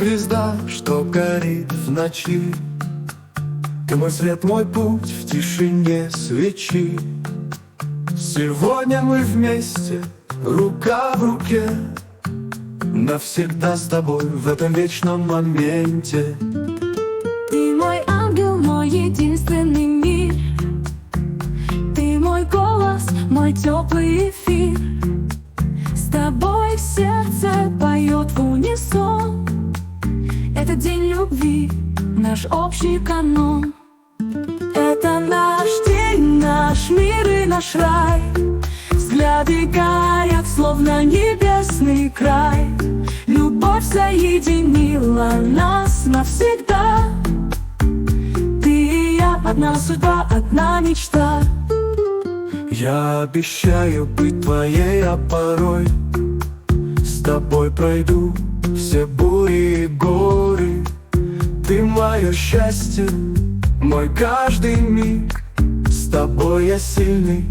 звезда, что горит в ночи. Ты мой свет, мой путь в тишине свечи. Сегодня мы вместе, рука в руке, навсегда с тобой в этом вечном моменте. Ты мой ангел, мой единственный мир. Ты мой голос, мой теплый эфир. С тобой сердце поет в унисон. Это день любви, наш общий канон. Это наш день, наш мир и наш рай. Взгляды горят, словно небесный край. Любовь соединила нас навсегда. Ты и я, одна судьба, одна мечта. Я обещаю быть твоей опорой. С тобой пройду все бури и горы. Ты мое счастье, мой каждый миг. С тобой я сильный,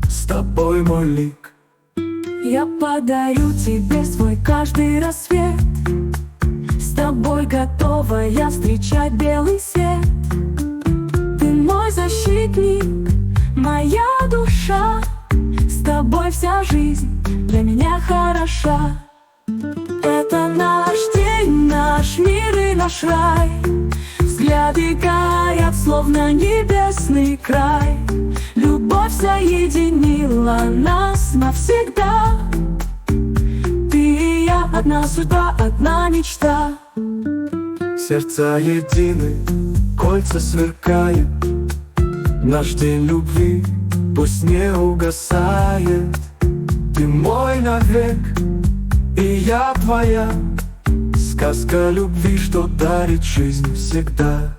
с тобой мой лик. Я подарю тебе свой каждый рассвет. С тобой готова я встречать белый свет. Ты мой защитник, моя душа. С тобой вся жизнь для меня хороша. Это наш день, наш мир и наш рай. Взгляды горят, словно небесный край. Любовь соединила нас навсегда. Ты и я, одна судьба, одна мечта. Сердца едины, кольца сверкают. Наш день любви пусть не угасает. Ты мой навек, и я твоя. Сказка любви, что дарит жизнь всегда.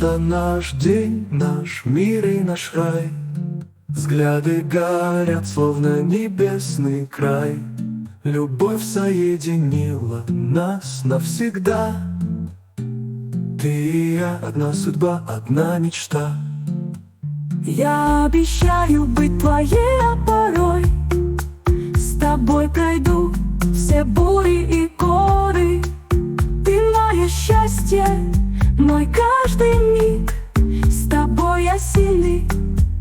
Это наш день, наш мир и наш рай. Взгляды горят, словно небесный край. Любовь соединила нас навсегда. Ты и я, одна судьба, одна мечта. Я обещаю быть твоей опорой. С тобой пройду все бури и горы. Ты мое счастье, мой каждый миг. С тобой я сильный,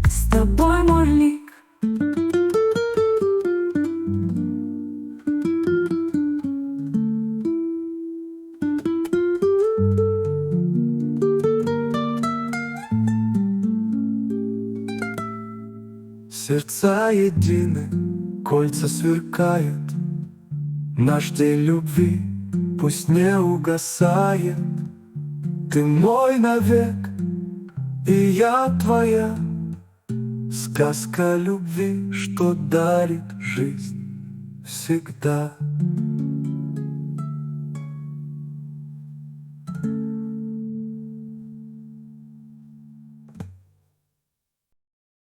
с тобой мой лик. Сердца едины, кольца сверкают. Наш день любви пусть не угасает. Ты мой навек, и я твоя. Сказка любви, что дарит жизнь всегда.